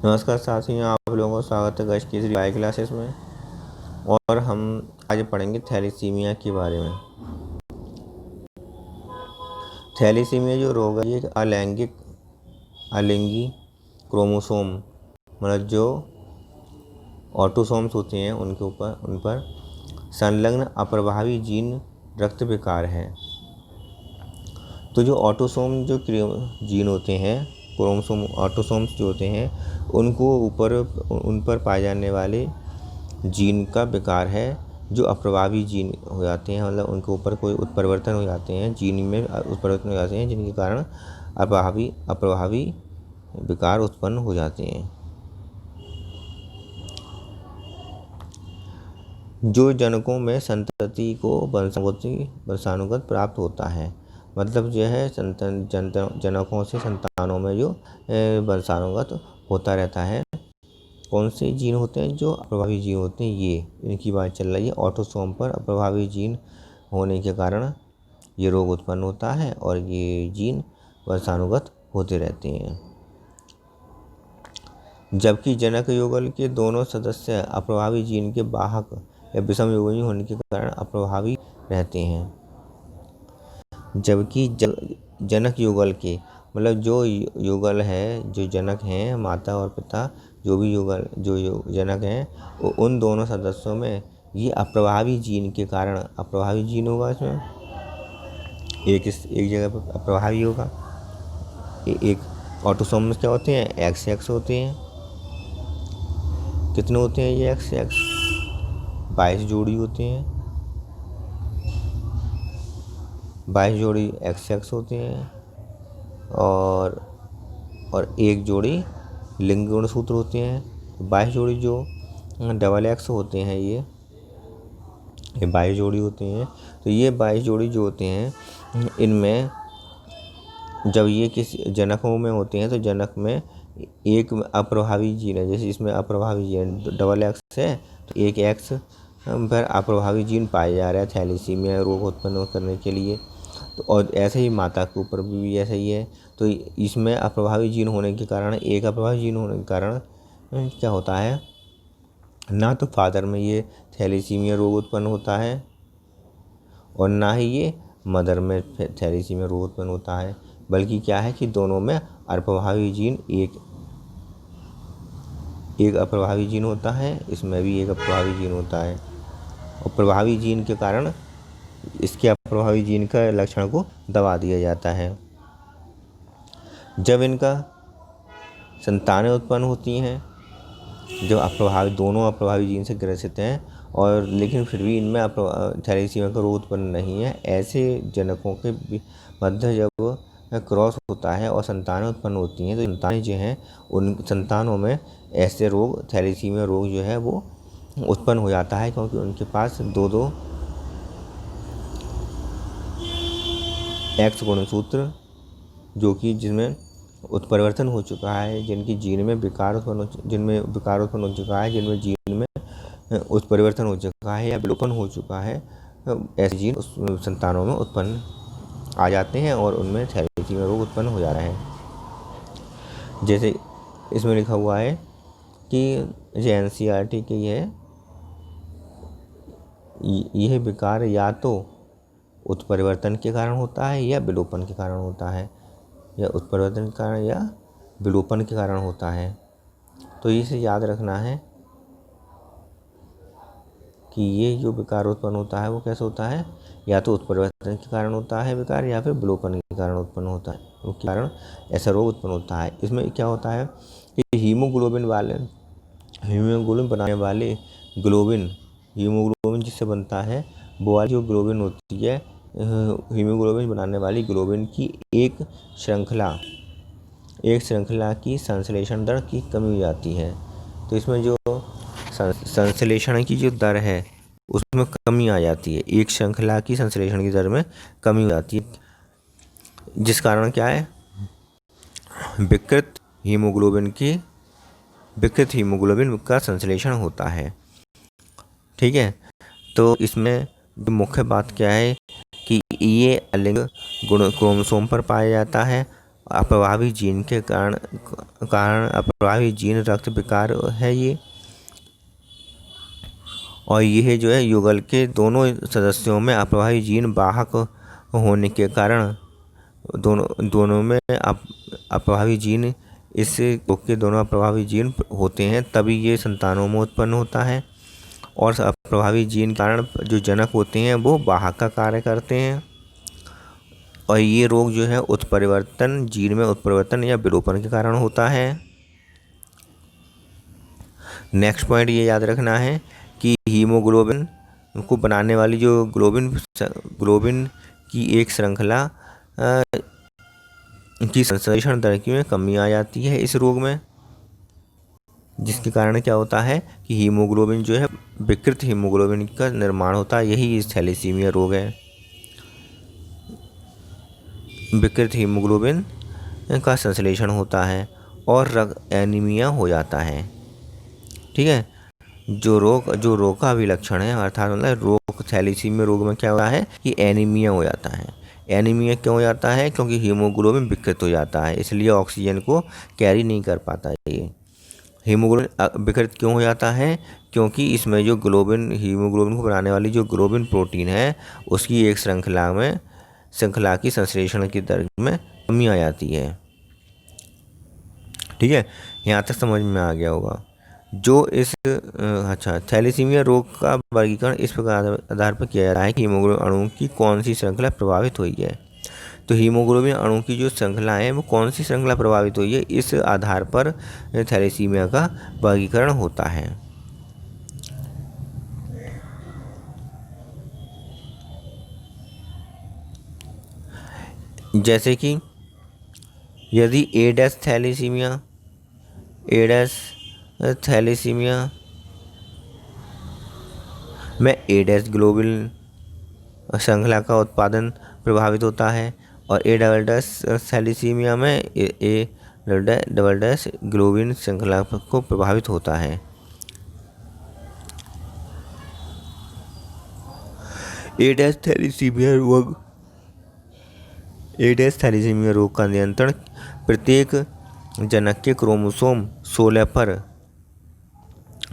नमस्कार साथियों, आप लोगों को स्वागत है गश की इस बायो क्लासेस में। और हम आज पढ़ेंगे थैलेसीमिया के बारे में। थैलेसीमिया जो रोग है ये अलिंगी क्रोमोसोम मतलब जो ऑटोसोम्स होते हैं उन पर संलग्न अप्रभावी जीन रक्त विकार है। तो जो ऑटोसोम जो जीन होते हैं, क्रोमोसोम ऑटोसोम्स जो होते हैं उन पर पाए जाने वाले जीन का विकार है जो अप्रभावी जीन हो जाते हैं, मतलब उनके ऊपर कोई उत्परिवर्तन हो जाते हैं, जीन में उत्परिवर्तन हो जाते हैं जिनके कारण अप्रभावी विकार उत्पन्न हो जाते हैं। जो जनकों में संतति को वंशानुगत प्राप्त होता है, मतलब जो है जनकों से संतानों में जो वंशानुगत होता रहता है। कौन से जीन होते हैं? जो अप्रभावी जीन होते हैं, ये इनकी बात चल रही है। ऑटोसोम पर अप्रभावी जीन होने के कारण ये रोग उत्पन्न होता है और ये जीन वंशानुगत होते रहते हैं। जबकि जनक युगल के दोनों सदस्य अप्रभावी जीन के वाहक या विषम युग्मी होने के कारण अप्रभावी रहते हैं। जबकि जनक युगल के मतलब जो युगल है, जो जनक हैं, माता और पिता जो भी जनक हैं, उन दोनों सदस्यों में ये अप्रभावी जीन के कारण अप्रभावी जीन होगा। इसमें एक जगह पर अप्रभावी होगा। एक ऑटोसोम्स क्या होते हैं? XX होते हैं। कितने होते हैं ये XX? 22 जोड़ी होते हैं। 22 जोड़ी XX होते हैं और एक जोड़ी लिंग गुणसूत्र होते हैं। 22 जोड़ी जो XX होते हैं ये 22 जोड़ी होते हैं। तो ये 22 जोड़ी जो होते हैं, इनमें जब ये किसी जनकों में होते हैं तो जनक में एक अप्रभावी जीन है। जैसे इसमें अप्रभावी जीन XX है तो एक X पर अप्रभावी जीन पाया जा रहा है थैलेसीमिया रोग उत्पन्न करने के लिए। तो और ऐसे ही माता के ऊपर भी ऐसा ही है। तो इसमें अप्रभावी जीन होने के कारण क्या होता है, ना तो फादर में ये थैलेसीमिया रोग उत्पन्न होता है और ना ही ये मदर में थैलेसीमिया रोग उत्पन्न होता है, बल्कि क्या है कि दोनों में अप्रभावी जीन एक अप्रभावी जीन होता है, इसमें भी एक अप्रभावी जीन होता है। और प्रभावी जीन के कारण इसके अप्रभावी जीन का लक्षण को दबा दिया जाता है। जब इनका संतानें उत्पन्न होती हैं, जब दोनों अप्रभावी जीन से ग्रसित हैं और लेकिन फिर भी इनमें थैलेसीमिया का रोग उत्पन्न नहीं है, ऐसे जनकों के मध्य जब क्रॉस होता है और संतानें उत्पन्न होती हैं तो संतानें जो हैं उन संतानों में ऐसे रोग थैलेसीमिया रोग जो है वो उत्पन्न हो जाता है, क्योंकि उनके पास दो X गुणसूत्र जो कि जिसमें उत्परिवर्तन हो चुका है, जिनकी जीन में विकार उत्पन्न हो चुका है, जिनमें जीन में उत्परिवर्तन हो चुका है या विलोपन हो चुका है, ऐसे जीन उस संतानों में उत्पन्न आ जाते हैं और उनमें थैलेसीमिया रोग उत्पन्न हो जा रहा है। जैसे इसमें लिखा हुआ है कि NCERT की यह विकार या तो उत्परिवर्तन के कारण होता है या विलोपन के कारण होता है, या उत्परिवर्तन के कारण या विलोपन के कारण होता है। तो इसे याद रखना है कि ये जो विकार उत्पन्न होता है वो कैसे होता है, या तो उत्परिवर्तन के कारण होता है विकार या फिर विलोपन के कारण उत्पन्न होता है, उसके कारण ऐसा रोग उत्पन्न होता है। इसमें क्या होता है कि हीमोग्लोबिन बनाने वाले हीमोग्लोबिन जिससे बनता है वो वाली जो ग्लोबिन होती है, हीमोग्लोबिन बनाने वाली ग्लोबिन की एक श्रृंखला की संश्लेषण दर की कमी हो जाती है। तो इसमें जो संश्लेषण की जो दर है उसमें कमी आ जाती है, एक श्रृंखला की संश्लेषण की दर में कमी हो जाती है, जिस कारण क्या है विकृत हीमोग्लोबिन का संश्लेषण होता है। ठीक है, तो इसमें मुख्य बात क्या है कि ये अलिंग क्रोमोसोम पर पाया जाता है अप्रभावी जीन के कारण अप्रभावी जीन रक्त विकार है ये, और यह जो है युगल के दोनों सदस्यों में अप्रभावी जीन वाहक होने के कारण दोनों में अप्रभावी जीन, इस रोग के दोनों अप्रभावी जीन होते हैं, तभी ये संतानों में उत्पन्न होता है। और अप्रभावी जीन के कारण जो जनक होते हैं वो वाहक का कार्य करते हैं, और ये रोग जो है उत्परिवर्तन, जीन में उत्परिवर्तन या विलोपन के कारण होता है। नेक्स्ट पॉइंट ये याद रखना है कि हीमोग्लोबिन को बनाने वाली जो ग्लोबिन की एक श्रृंखला की संश्लेषण दर में कमी आ जाती है इस रोग में, जिसके कारण क्या होता है कि हीमोग्लोबिन जो है विकृत हीमोग्लोबिन का निर्माण होता है। यही इस थैलेसीमिया रोग है, विकृत हीमोग्लोबिन का संश्लेषण होता है और एनीमिया हो जाता है। ठीक है, जो रोग का भी लक्षण है, अर्थात मतलब रोग थैलेसीमिया रोग में क्या होता है कि एनीमिया हो जाता है। एनीमिया क्यों हो जाता है? क्योंकि हीमोग्लोबिन विकृत हो जाता है, इसलिए ऑक्सीजन को कैरी नहीं कर पाता ये। हीमोग्लोबिन विकृत क्यों हो जाता है? क्योंकि इसमें जो हीमोग्लोबिन को बनाने वाली जो ग्लोबिन प्रोटीन है उसकी एक श्रृंखला की संश्लेषण की दर में कमी आ जाती है। ठीक है, यहाँ तक समझ में आ गया होगा। जो इस थैलेसीमिया रोग का वर्गीकरण इस प्रकार आधार पर किया जा रहा है कि हीमोग्लोबिन अणु की कौन सी श्रृंखला प्रभावित हुई है। तो हीमोग्लोबिन अणु की जो श्रृंखला है वो कौन सी श्रृंखला प्रभावित हुई है, इस आधार पर थैलेसीमिया का वर्गीकरण होता है। जैसे कि यदि एडस थैलेसीमिया में एडस ग्लोबिन श्रृंखला का उत्पादन प्रभावित होता है, और ए डबल डैश थैलेसीमिया में ए डबल डैश ग्लोबिन श्रृंखला को प्रभावित होता है। एडस थैलेसीमिया रोग का नियंत्रण प्रत्येक जनक के क्रोमोसोम 16 पर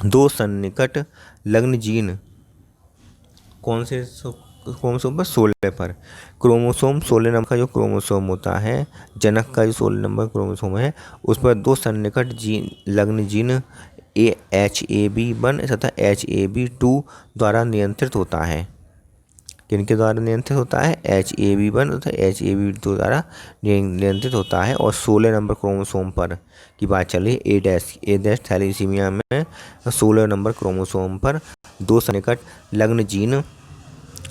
2 सन्निकट लग्न जीन, कौन से क्रोमोसोम पर? 16 पर। क्रोमोसोम 16 नंबर का जो क्रोमोसोम होता है, जनक का जो 16 नंबर क्रोमोसोम है, उस पर 2 सन्निकट लग्न जीन HAB1 तथा HAB2 द्वारा नियंत्रित होता है। किनके द्वारा नियंत्रित होता है? HAB1 तथा HAB2 द्वारा नियंत्रित होता है। और 16 नंबर क्रोमोसोम पर की बात चली, ए डैश थैलेसीमिया में 16 नंबर क्रोमोसोम पर 2 सन्निकट लग्न जीन,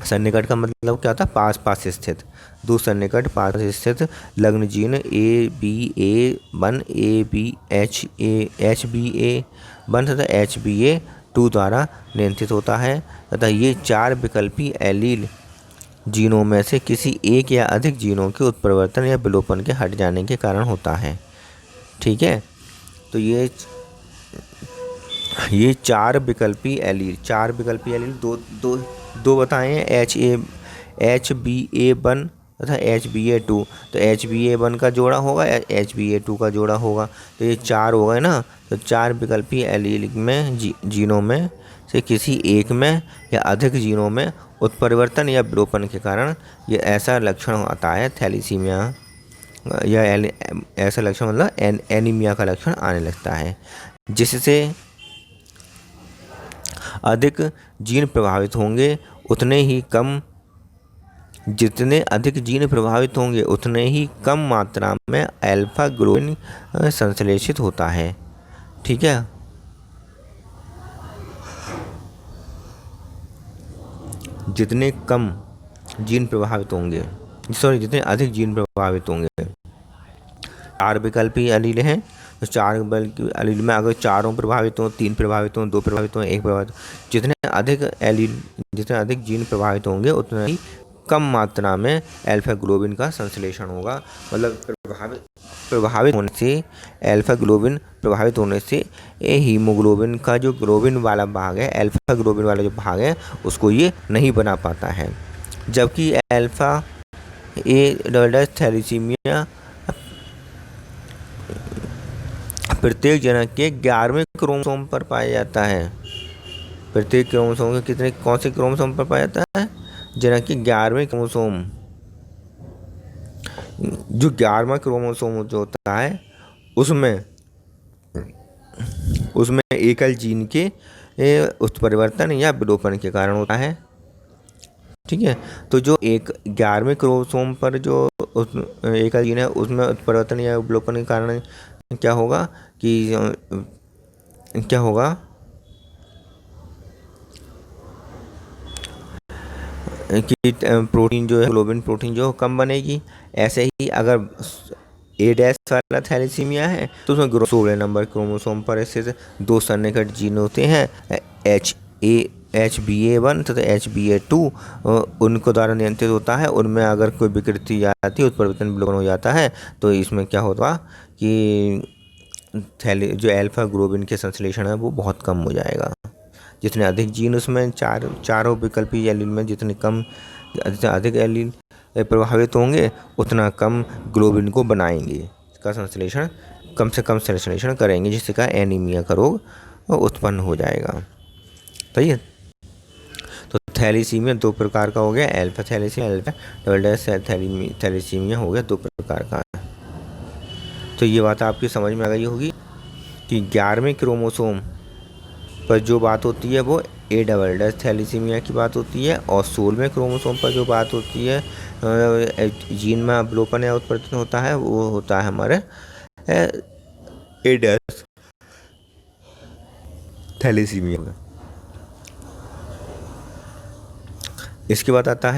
सन्निकट का मतलब क्या होता है? पास पास स्थित, 2 सन्निकट पास स्थित लग्न जीन ABA1 HBA1 तथा HBA2 द्वारा नियंत्रित होता है, तथा ये 4 विकल्पी एलील जीनों में से किसी एक या अधिक जीनों के उत्परिवर्तन या विलोपन के हट जाने के कारण होता है। ठीक है, तो ये 4 विकल्पी एलील दो बताए हैं, HBA1 तथा HBA2। तो HBA1 का जोड़ा होगा, HBA2 का जोड़ा होगा, तो ये 4 हो गए ना। तो 4 विकल्पी एलील में जीनों में से किसी एक में या अधिक जीनों में उत्परिवर्तन या विलोपन के कारण ये ऐसा लक्षण आता है थैलेसीमिया, या ऐसा लक्षण मतलब एनीमिया का लक्षण आने लगता है, जिससे अधिक जीन प्रभावित होंगे जितने अधिक जीन प्रभावित होंगे उतने ही कम मात्रा में अल्फा ग्लोबिन संश्लेषित होता है। ठीक है, जितने अधिक जीन प्रभावित होंगे। 4 विकल्पी एलील हैं, तो 4 विकल्पी एलील में अगर 4 प्रभावित हों, 3 प्रभावित हों, 2 प्रभावित हों, 1 प्रभावित, जितने अधिक जीन प्रभावित होंगे उतना ही कम मात्रा में अल्फा ग्लोबिन का संश्लेषण होगा। मतलब प्रभावित होने से अल्फा ग्लोबिन प्रभावित होने से हीमोग्लोबिन का जो ग्लोबिन वाला भाग है, अल्फा ग्लोबिन वाला जो भाग है, उसको ये नहीं बना पाता है। जबकि alpha A double dash thalassemia प्रत्येक जनक के 11वें क्रोमोसोम पर पाया जाता है। प्रत्येक क्रोमोसोम के कितने कौन से क्रोमोसोम पर पाया जाता है? जनक के 11वें क्रोमोसोम। जो 11वां क्रोमोसोम जो होता है उसमें एकल जीन के उत्परिवर्तन या विलोपन के कारण होता है। ठीक है, तो जो 11वें क्रोमोसोम पर जो एकल जीन है उसमें उत्परिवर्तन या विलोपन के कारण क्या होगा कि प्रोटीन जो है ग्लोबिन प्रोटीन जो कम बनेगी। ऐसे ही अगर A- वाला थैलेसीमिया है तो उसमें 16 नंबर क्रोमोसोम पर स्थित 2 सन्निकट जीन होते हैं HbA1 तथा HbA2 उनको द्वारा नियंत्रित होता है। उनमें अगर कोई विकृति आती है उत्परिवर्तन विलोपन हो जाता है तो इसमें क्या होगा कि जो अल्फा ग्लोबिन के संश्लेषण है वो बहुत कम हो जाएगा। जितने अधिक जीन उसमें चारों विकल्पी एलील में जितने अधिक एलील प्रभावित होंगे उतना कम ग्लोबिन को बनाएंगे, इसका संश्लेषण कम से कम संश्लेषण करेंगे, जिससे का एनीमिया का रोग उत्पन्न हो जाएगा। सही है। तो थैलेसीमिया 2 प्रकार का हो गया, alpha thalassemia, alpha double dash thalassemia हो गया 2 प्रकार का। तो ये बात आपकी समझ में आ गई होगी कि 11वें क्रोमोसोम पर जो बात होती है वो A डबल डैश थैलेसीमिया की बात होती है, और 16वें क्रोमोसोम पर जो बात होती है जीन में अवलोपन या उत्परिवर्तन होता है वो होता है हमारे A डैश थैलेसीमिया। इसके बाद आता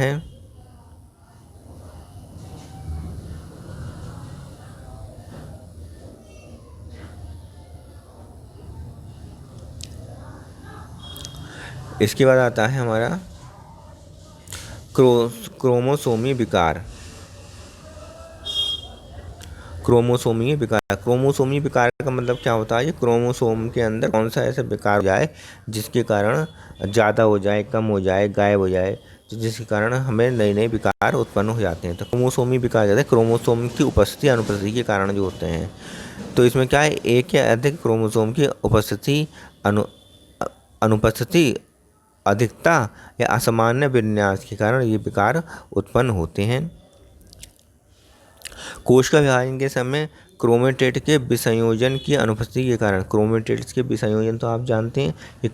है हमारा क्रोमोसोमी विकार। क्रोमोसोमी विकार का मतलब क्या होता है? ये क्रोमोसोम के अंदर कौन सा ऐसा विकार हो जाए जिसके कारण ज़्यादा हो जाए, कम हो जाए, गायब हो जाए, जिसके कारण हमें नए नए विकार उत्पन्न हो जाते हैं। तो क्रोमोसोमी विकार कहते हैं क्रोमोसोम की उपस्थिति अनुपस्थिति के कारण जो होते हैं। तो इसमें क्या है, एक या अधिक क्रोमोसोम की उपस्थिति, अनुपस्थिति, अधिकता या असामान्य विन्यास के कारण ये विकार उत्पन्न होते हैं। कोश का विभाजन के समय क्रोमेटेड के विसंयोजन की अनुपस्थिति के कारण, क्रोमेटेड्स के विसंयोजन तो आप जानते हैं, ये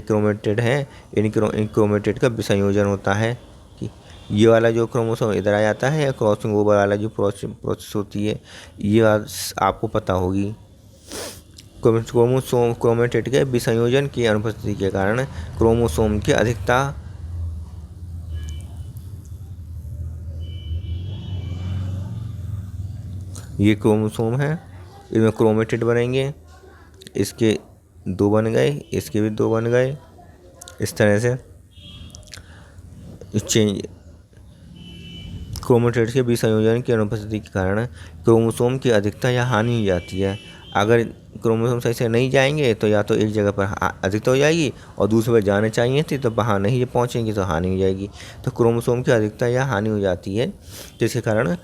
क्रोमेटेड है, इन क्रोमेटेड का विसंयोजन होता है कि ये वाला जो क्रोमोसोम इधर आ जाता है या क्रॉसिंग ओवर वाला जो प्रोसेस होती है, ये आपको पता होगी। क्रोमेटेड के विसंयोजन की अनुपस्थिति के कारण क्रोमोसोम की अधिकता ये क्रोमोसोम है, इसमें क्रोमेटेड बनेंगे, इसके 2 बन गए, इसके भी 2 बन गए। इस तरह से चेंज क्रोमेटेड के विसंयोजन की अनुपस्थिति के कारण क्रोमोसोम की अधिकता या हानि हो जाती है। अगर क्रोमोसोम सही से नहीं जाएंगे तो या तो एक जगह पर अधिकता हो जाएगी और दूसरे पर जाने चाहिए थी तो वहाँ नहीं पहुँचेंगे तो हानि हो जाएगी। तो क्रोमोसोम की अधिकता या हानि हो जाती है जिसके कारण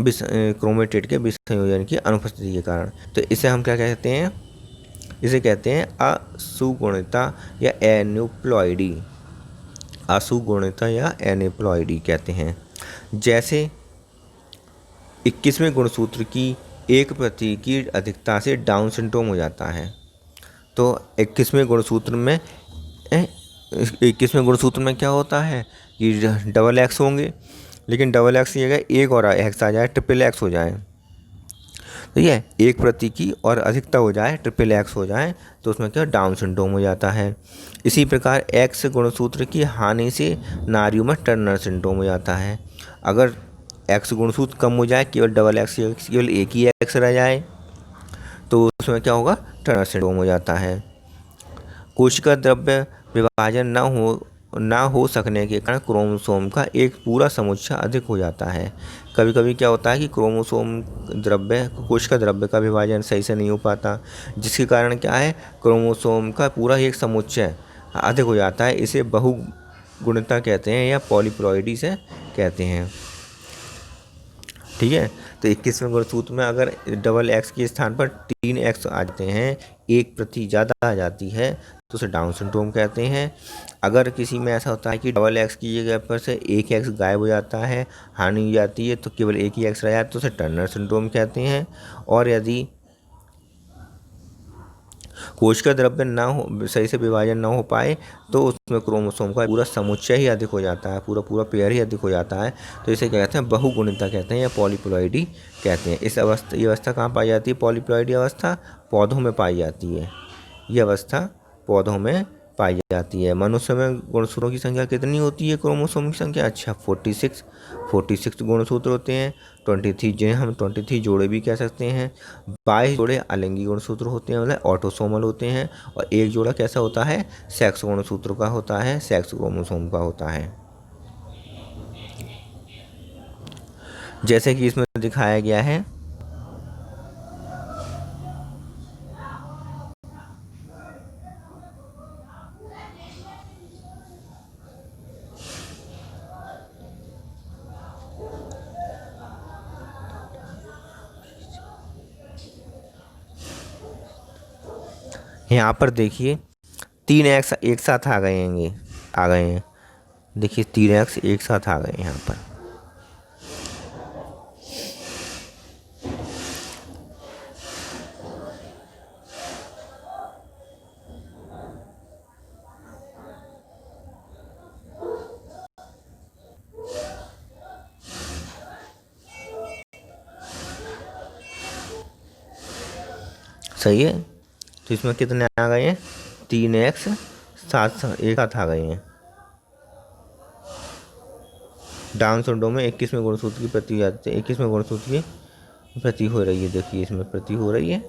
क्रोमेटेड के विसंयोजन की अनुपस्थिति के कारण। तो इसे हम क्या कहते हैं? इसे कहते हैं असुगुणिता या एन्यूप्लॉइडी। असुगुणिता या एन्यूप्लॉइडी कहते हैं। जैसे 21वें गुणसूत्र की एक प्रति की अधिकता से डाउन सिंड्रोम हो जाता है। तो 21वें गुणसूत्र में क्या होता है कि डबल एक्स होंगे, लेकिन डबल एक्स की जगह एक और एक्स आ जाए, ट्रिपल एक्स हो जाए। ठीक है, एक प्रति की और अधिकता हो जाए, ट्रिपल एक्स हो जाए, तो उसमें क्या डाउन सिंड्रोम हो जाता है। इसी प्रकार एक्स गुणसूत्र की हानि से नारियों में टर्नर सिंड्रोम हो जाता है। अगर एक्स गुणसूत्र कम हो जाए, केवल डबल एक्स, केवल एक ही एक्स रह जाए, तो उसमें क्या होगा? टर्नर सिंड्रोम हो जाता है। कोशिका द्रव्य विभाजन ना हो सकने के कारण क्रोमोसोम का एक पूरा समुच्चय अधिक हो जाता है। कभी कभी क्या होता है कि कोशिका द्रव्य का विभाजन सही से नहीं हो पाता, जिसके कारण क्या है, क्रोमोसोम का पूरा एक समुच्चय अधिक हो जाता है। इसे बहुगुणिता कहते हैं या पॉलीप्लॉइडी से कहते हैं। ठीक है। तो 21वें गुणसूत्र में अगर डबल एक्स के स्थान पर 3x आ जाते हैं, एक प्रति ज़्यादा आ जाती है, तो उसे डाउन सिंड्रोम कहते हैं। अगर किसी में ऐसा होता है कि डबल एक्स की जगह पर से एक एक्स गायब हो जाता है, हानि हो जाती है, तो केवल एक ही एक्स रह जाता है, तो उसे टर्नर सिंड्रोम कहते हैं। और यदि कोशिका द्रव्य ना हो, सही से विभाजन ना हो पाए, तो उसमें क्रोमोसोम का पूरा समुच्चय ही अधिक हो जाता है, पूरा पूरा पेयर ही अधिक हो जाता है, तो इसे क्या कहते हैं, बहुगुणिता कहते हैं या पॉलीप्लॉइडी कहते हैं। ये अवस्था कहाँ पाई जाती है? पॉलीप्लॉइडी अवस्था पौधों में पाई जाती है। ये अवस्था पौधों में पाई जाती है। मनुष्य में गुणसूत्रों की संख्या कितनी होती है? क्रोमोसोम की संख्या, अच्छा 46 गुणसूत्र होते हैं। 23 जिन्हें हम 23 जोड़े भी कह सकते हैं। 22 जोड़े अलिंगी गुणसूत्र होते हैं, मतलब ऑटोसोमल होते हैं। और एक जोड़ा कैसा होता है? सेक्स गुणसूत्र का होता है, सेक्स क्रोमोसोम का होता है। जैसे कि इसमें दिखाया गया है, यहाँ पर देखिए 3x एक साथ आ गए हैं। देखिए 3x एक साथ आ गए यहाँ पर। सही है। तो इसमें कितने आ गए हैं? 3x एक साथ आ गए हैं। डाउन सिंड्रोम में 21वें गुणसूत्र की प्रति जाती है, 21वें गुणसूत्र की प्रति हो रही है। देखिए इसमें प्रति हो रही है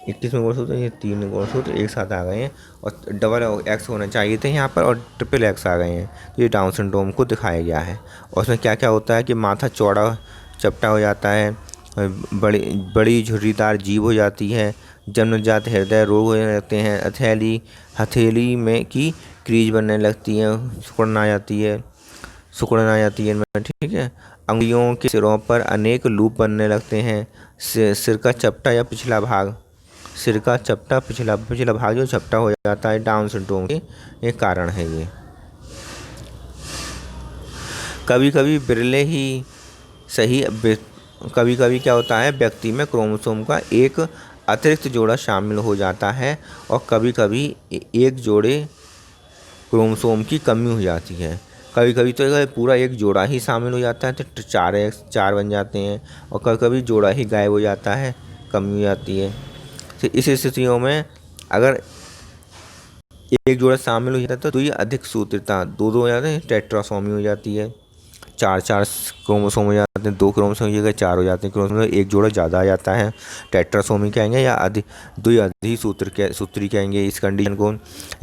21वें गुणसूत्र, ये 3 गुणसूत्र एक साथ आ गए हैं और डबल एक्स होना चाहिए थे यहाँ पर, और ट्रिपल एक्स आ गए हैं। तो ये डाउन सिंड्रोम को दिखाया गया है। और उसमें क्या क्या होता है कि माथा चौड़ा चपटा हो जाता है, बड़ी बड़ी झुर्रीदार जीभ हो जाती है, जन्मजात हृदय रोग होने लगते हैं, हथेली में की क्रीज बनने लगती है, सिकुड़न आ जाती है इनमें, ठीक है। अंगुलियों के सिरों पर अनेक लूप बनने लगते हैं। सिर का चपटा या पिछला भाग, पिछला भाग जो चपटा हो जाता है, डाउन सिंड्रोम के एक कारण है ये। कभी कभी बिरले ही सही, कभी कभी क्या होता है, व्यक्ति में क्रोमोसोम का एक अतिरिक्त जोड़ा शामिल हो जाता है, और कभी कभी एक जोड़े क्रोमोसोम की कमी हो जाती है। कभी कभी तो पूरा एक जोड़ा ही शामिल हो जाता है, तो 4 बन जाते हैं, और कभी कभी जोड़ा ही गायब हो जाता है, कमी हो जाती है। तो इस स्थितियों में अगर एक जोड़ा शामिल हो जाता है तो ये अधिक सूत्रता, दो हो जाते हैं, टेट्रासोमी हो जाती है। 4 क्रोमोसोम हो जाते हैं, 2 क्रोमोसोम की जगह 4 हो जाते हैं क्रोमोसोम, एक जोड़ा ज़्यादा आ जाता है, टेट्रासोमी कहेंगे, या अधिक सूत्री कहेंगे इस कंडीशन को।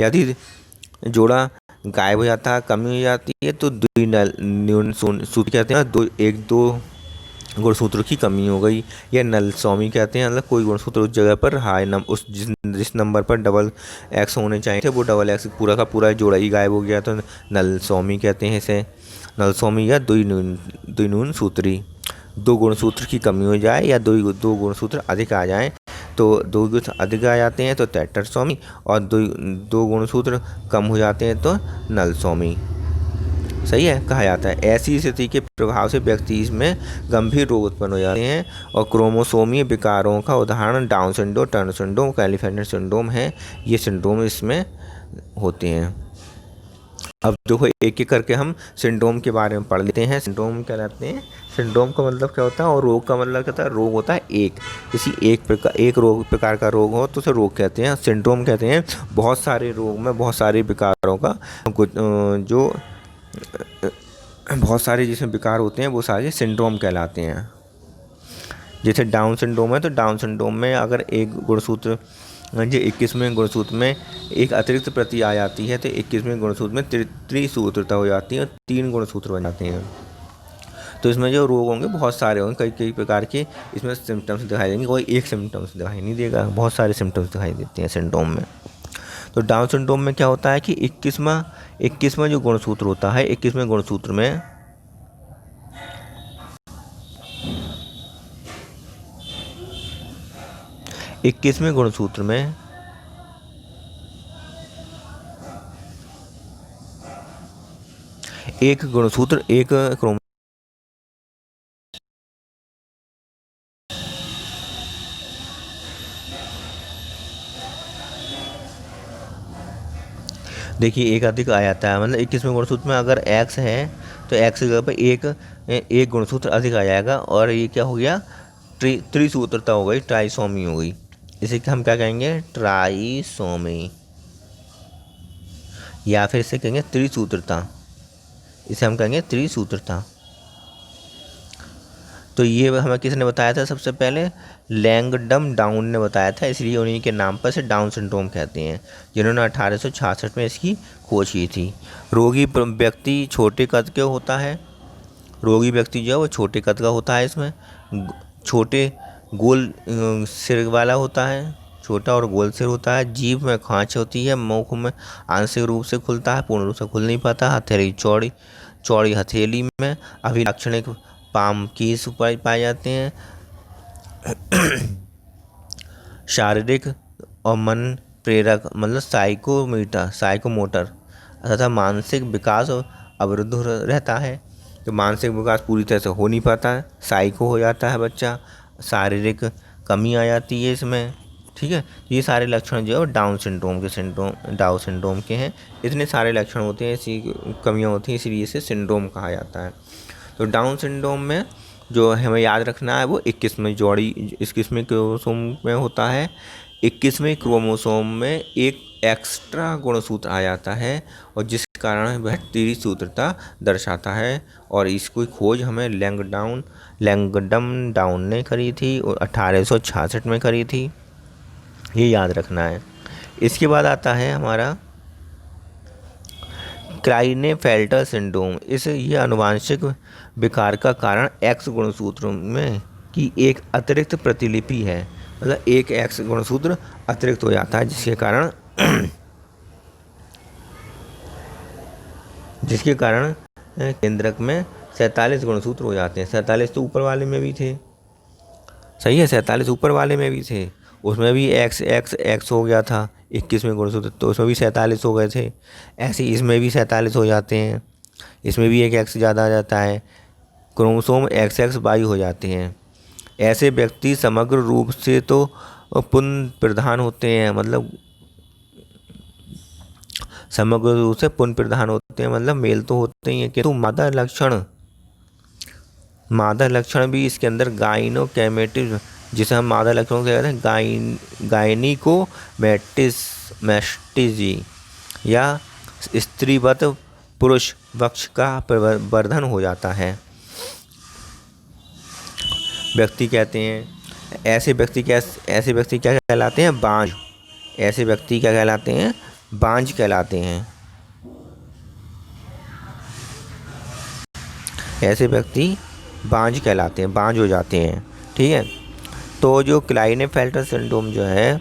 यदि जोड़ा गायब हो जाता है, कमी हो जाती है, तो द्विन्यून सूत्र कहते हैं। दो गुणसूत्र की कमी हो गई, या नलसोमी कहते हैं, मतलब कोई गुणसूत्र उस जगह पर जिस नंबर पर डबल एक्स होने चाहिए थे, वो डबल एक्स पूरा का पूरा जोड़ा ही गायब हो गया, तो नलसोमी कहते हैं इसे। नलसोमी या द्विन्यून सूत्री, 2 गुणसूत्र की कमी हो जाए या दो गुणसूत्र अधिक आ जाए, तो 2 गुणसूत्र अधिक आ जाते हैं तो टेट्रासोमी, और 2 गुणसूत्र कम हो जाते हैं तो नलसोमी। सही है, कहा जाता है। ऐसी स्थिति के प्रभाव से व्यक्ति में गंभीर रोग उत्पन्न हो जाते हैं, और क्रोमोसोमीय विकारों का उदाहरण Down syndrome, Turner syndrome, Klinefelter syndrome है। ये सिंड्रोम इसमें होते हैं। अब देखो एक एक करके हम सिंड्रोम के बारे में पढ़ लेते हैं। सिंड्रोम क्या कहते हैं? सिंड्रोम का मतलब क्या होता है, और रोग का मतलब क्या होता है? रोग होता है किसी एक प्रकार का रोग हो तो उसे रोग कहते हैं। सिंड्रोम कहते हैं बहुत सारे रोग में बहुत सारे विकारों का जो बहुत सारे जिसमें विकार होते हैं वो सारे सिंड्रोम कहलाते हैं। जैसे डाउन सिंड्रोम है, तो डाउन सिंड्रोम में अगर एक गुणसूत्र, जो 21वें गुणसूत्र में एक अतिरिक्त प्रति आ जाती है, तो 21वें गुणसूत्र में त्रिसूत्रता हो जाती है और 3 गुणसूत्र बन जाते हैं। तो इसमें जो रोग होंगे बहुत सारे होंगे, कई कई प्रकार के इसमें सिम्टम्स दिखाई देंगे, कोई एक सिम्टम्स दिखाई नहीं देगा, बहुत सारे सिम्टम्स दिखाई देते हैं सिंड्रोम में। तो डाउन सिंड्रोम में क्या होता है कि 21वां जो गुणसूत्र होता है, 21वें गुणसूत्र में 21वें गुणसूत्र में एक गुणसूत्र एक क्रोम देखिए एक अधिक आ जाता है, मतलब 21वें गुणसूत्र में अगर x है तो x की जगह पर एक गुणसूत्र अधिक आ जाएगा और ये क्या हो गया, त्रिसूत्रता हो गई, ट्राइसोमी हो गई। इसे हम क्या कहेंगे, ट्राइसोमी, या फिर इसे कहेंगे त्रिसूत्रता, इसे हम कहेंगे त्रिसूत्रता। तो ये हमें किसने बताया था, सबसे पहले लैंगडम डाउन ने बताया था, इसलिए उन्हीं के नाम पर इसे डाउन सिंड्रोम कहते हैं, जिन्होंने 1866 में इसकी खोज की थी। रोगी व्यक्ति छोटे कद के होता है, रोगी व्यक्ति जो है वो छोटे कद का होता है, इसमें छोटे गोल सिर वाला होता है, छोटा और गोल सिर होता है, जीभ में खांच होती है, मुख में आंशिक रूप से खुलता है, पूर्ण रूप से खुल नहीं पाता, हथेली चौड़ी हथेली में अभिलक्षणिक पाम कीस पाए जाते हैं। शारीरिक और मन प्रेरक मतलब साइकोमोटर तथा मानसिक विकास अवरुद्ध रहता है, तो मानसिक विकास पूरी तरह से हो नहीं पाता है, साइको हो जाता है बच्चा, शारीरिक कमी आ जाती है इसमें, ठीक है। ये सारे लक्षण जो है डाउन सिंड्रोम के हैं, इतने सारे लक्षण होते हैं, ऐसी कमियां होती हैं, इसलिए इसे सिंड्रोम कहा जाता है। तो डाउन सिंड्रोम में जो हमें याद रखना है वो 21वें क्रोमोसोम में होता है। 21वें क्रोमोसोम में एक एक्स्ट्रा गुणसूत्र आ जाता है और जिस कारण वह त्रिसूत्रता दर्शाता है, और इसकी खोज हमें लैंगडम डाउन ने करी थी और 1866 में करी थी, ये याद रखना है। इसके बाद आता है हमारा क्लाइनेफेल्टर सिंड्रोम। यह आनुवंशिक विकार का कारण एक्स गुणसूत्र में की एक अतिरिक्त प्रतिलिपि है, मतलब एक एक्स गुणसूत्र अतिरिक्त हो जाता है, जिसके कारण केंद्रक में 47 गुणसूत्र हो जाते हैं। 47 तो ऊपर वाले में भी थे, सही है, 47 ऊपर वाले में भी थे, उसमें भी एक्स हो गया था 21वें गुणसूत्र, तो उसमें भी 47 हो गए थे। ऐसे इसमें भी 47 हो जाते हैं, इसमें भी एक एक्स ज़्यादा आ जाता है, क्रोमोसोम XXY हो जाते हैं। ऐसे व्यक्ति समग्र रूप से तो पुनः प्रधान होते हैं, मतलब समग्र रूप से पुनः प्रधान होते हैं, मतलब मेल तो होते ही हैं, किंतु मादा लक्षण भी इसके अंदर गाइनोकैमेटिव, जिसे हम मादा लक्षणों से कहते हैं गाइनिकोमैस्टिजी या स्त्रीवत पुरुष वक्ष का प्रवर्धन हो जाता है। व्यक्ति कहते हैं ऐसे व्यक्ति क्या कहलाते हैं, बांझ। ऐसे व्यक्ति क्या कहलाते हैं, बांझ कहलाते हैं। ऐसे व्यक्ति बांझ कहलाते हैं, बांझ हो जाते हैं, ठीक है। तो जो क्लाइनेफेल्टर सिंड्रोम जो है,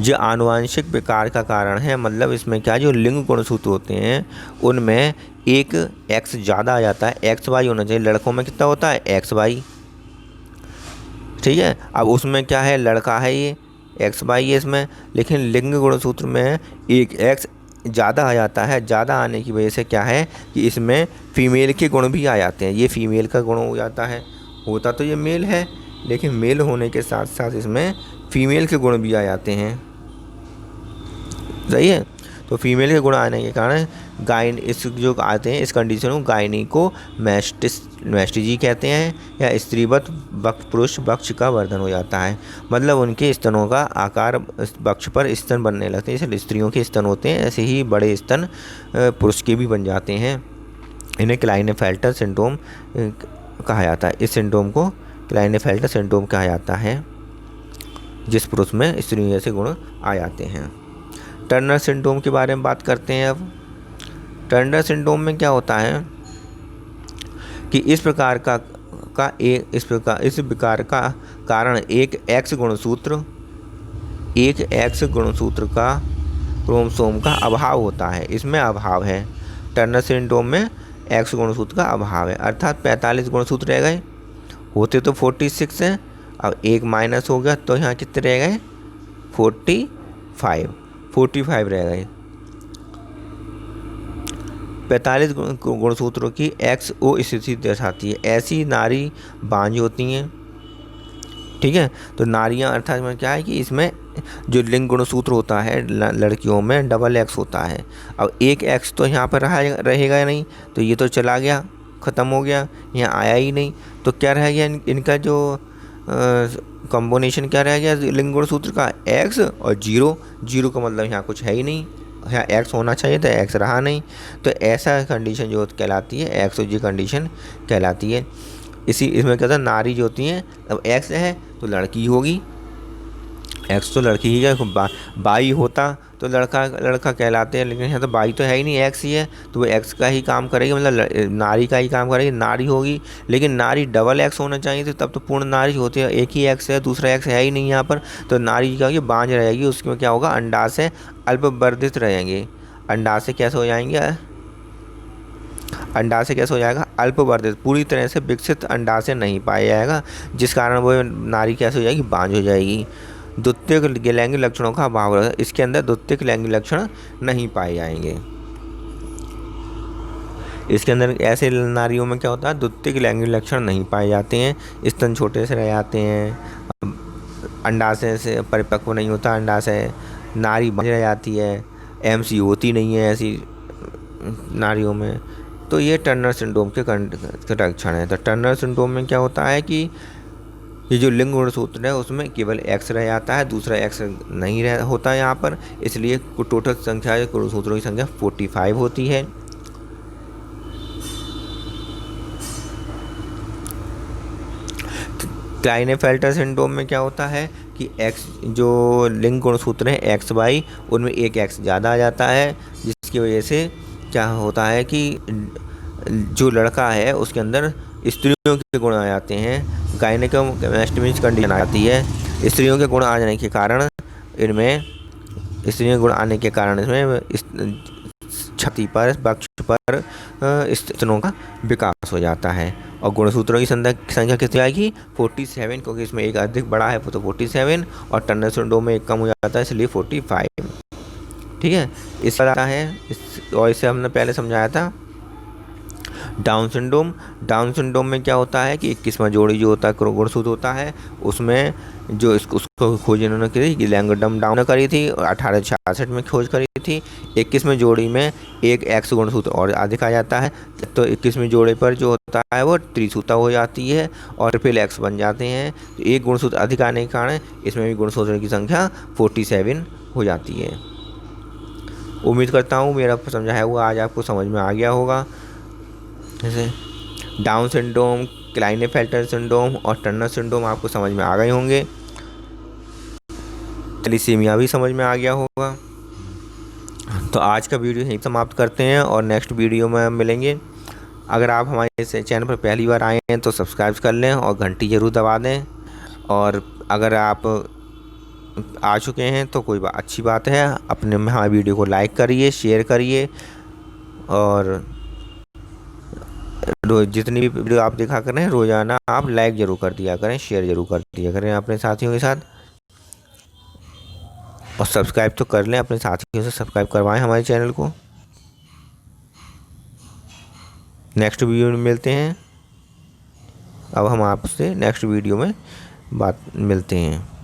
जो आनुवंशिक विकार का कारण है, मतलब इसमें क्या, जो लिंग गुणसूत्र होते हैं उनमें एक एक्स ज़्यादा आ जाता है, XY होना चाहिए। लड़कों में कितना होता है, XY, ठीक है। अब उसमें क्या है, लड़का है ये, XY है इसमें, लेकिन लिंग गुणसूत्र में एक एक्स ज़्यादा आ जाता है। ज़्यादा आने की वजह से क्या है कि इसमें फीमेल के गुण भी आ जाते हैं, ये फीमेल का गुण हो जाता है। होता तो ये मेल है, लेकिन मेल होने के साथ साथ इसमें फीमेल के गुण भी आ जाते हैं, सही है। तो फीमेल के गुण आने के कारण इस जो आते हैं, इस कंडीशन को गाइनिकोमैस्टिजी कहते हैं, या स्त्रीवत पुरुष वक्ष का वर्धन हो जाता है, मतलब उनके स्तनों का आकार वक्ष पर स्तन बनने लगते हैं। जैसे स्त्रियों के स्तन होते हैं, ऐसे ही बड़े स्तन पुरुष के भी बन जाते हैं। इन्हें क्लाइनेफेल्टर सिंड्रोम कहा जाता है। इस सिंड्रोम को क्लाइनेफेल्टर सिंड्रोम कहा जाता है, जिस पुरुष में स्त्रियों जैसे गुण आ जाते हैं। टर्नर सिंड्रोम के बारे में बात करते हैं अब। टर्नर सिंड्रोम में क्या होता है कि इस विकार का कारण एक एक्स गुणसूत्र का क्रोमोसोम का अभाव होता है। इसमें अभाव है, टर्नर सिंड्रोम में एक्स गुणसूत्र का अभाव है, अर्थात 45 गुणसूत्र रह गए, होते तो 46 हैं अब एक माइनस हो गया तो यहाँ कितने रह गए 45 रह गए। 45 गुणसूत्रों की XO स्थिति दर्शाती है। ऐसी नारी बांझ होती हैं। ठीक है, तो नारियां अर्थात में क्या है कि इसमें जो लिंग गुणसूत्र होता है लड़कियों में डबल X होता है। अब एक X तो यहाँ पर रहेगा नहीं, तो ये तो चला गया, ख़त्म हो गया, यहाँ आया ही नहीं। तो क्या रह गया इनका जो कॉम्बिनेशन क्या रह गया लिंग गुणसूत्र का, X और 0। 0 का मतलब यहाँ कुछ है ही नहीं, यहाँ X होना चाहिए था, X रहा नहीं। तो ऐसा कंडीशन जो कहलाती है XOG जी कंडीशन कहलाती है। इसमें क्या था, नारी जो होती हैं, अब X है तो लड़की होगी, X तो लड़की ही है। बाई होता तो लड़का कहलाते हैं, लेकिन यहाँ तो बाई तो है ही नहीं, X ही है, तो वो X का ही काम करेगी, मतलब नारी का ही काम करेगी, नारी होगी। लेकिन नारी डबल X होना चाहिए थी, तब तो पूर्ण नारी होती है। एक ही X है, दूसरा X है ही नहीं यहाँ पर, तो नारी क्या होगी, बांझ रहेगी। उसमें क्या होगा, अंडाशय अल्पवर्धित रहेंगे। अंडाशय कैसे हो जाएंगे, अंडाशय कैसे हो जाएगा, अल्पवर्धित, पूरी तरह से विकसित अंडाशय नहीं पाया जाएगा, जिस कारण वो नारी कैसे हो जाएगी, बांझ हो जाएगी। द्वितीयक लैंगिक लक्षणों का अभाव रहता है, इसके अंदर द्वितीयक लैंगिक लक्षण नहीं पाए जाएंगे। इसके अंदर ऐसे नारियों में क्या होता है, द्वितीयक लैंगिक लक्षण नहीं पाए जाते हैं, स्तन छोटे से रह जाते हैं, अंडाशय से परिपक्व नहीं होता अंडाशय, नारी बांझ रह जाती है, MC होती नहीं है ऐसी नारियों में। तो ये टर्नर सिंड्रोम के लक्षण है। तो टर्नर सिंड्रोम में क्या होता है कि ये जो लिंग गुणसूत्र है उसमें केवल X रह जाता है, दूसरा X नहीं होता यहाँ पर, इसलिए टोटल संख्या गुणसूत्रों की संख्या 45 होती है। क्लाइनेफेल्टर सिंड्रोम में क्या होता है कि X जो लिंग गुणसूत्र है XY, उनमें एक X ज़्यादा आ जाता है, जिसकी वजह से क्या होता है कि जो लड़का है उसके अंदर स्त्रियों के गुण आ जाते हैं, गायनेकोमैस्टेमिक कंडीशन आ जाती है। स्त्रियों के गुण आ जाने के कारण इसमें छाती पर, वक्ष पर स्तनों का विकास हो जाता है। और गुणसूत्रों की संख्या कितनी आएगी, 47, क्योंकि इसमें एक अधिक बड़ा है तो 47, और टर्नर सिंड्रोम में एक कम हो जाता है, इसलिए 45। ठीक है, इस पर आता है और इसे हमने पहले समझाया था। डाउन सिंड्रोम में क्या होता है कि 21वां जोड़ी जो होता है गुणसूत्र होता है, उसमें जो उसको खोज इन्होंने करी, गिलैंगडम डाउन करी थी और 1866 में खोज करी थी। 21वें जोड़ी में एक X गुणसूत्र और अधिक आ जाता है, तो 21वें जोड़े पर जो होता है वो त्रिसूता हो जाती है और फिर X बन जाते हैं। तो एक गुणसूत्र अधिक आने के कारण इसमें भी गुणसूत्रों की संख्या 47 हो जाती है। उम्मीद करता हूँ मेरा समझाया हुआ आज आपको समझ में आ गया होगा। जैसे डाउन सिंड्रोम, क्लाइनेफेल्टर सिंड्रोम और टर्नर सिंड्रोम आपको समझ में आ गए होंगे। थैलेसीमिया भी समझ में आ गया होगा। तो आज का वीडियो यहीं समाप्त करते हैं और नेक्स्ट वीडियो में मिलेंगे। अगर आप हमारे इस चैनल पर पहली बार आए हैं तो सब्सक्राइब कर लें और घंटी ज़रूर दबा दें। और अगर आप आ चुके हैं तो कोई अच्छी बात है, अपने हमारे वीडियो को लाइक करिए, शेयर करिए, और जितनी भी वीडियो आप देखा करें रोज़ाना आप लाइक ज़रूर कर दिया करें, शेयर ज़रूर कर दिया करें अपने साथियों के साथ, और सब्सक्राइब तो कर लें, अपने साथियों से सब्सक्राइब करवाएं हमारे चैनल को। नेक्स्ट वीडियो में मिलते हैं। अब हम आपसे नेक्स्ट वीडियो में मिलते हैं।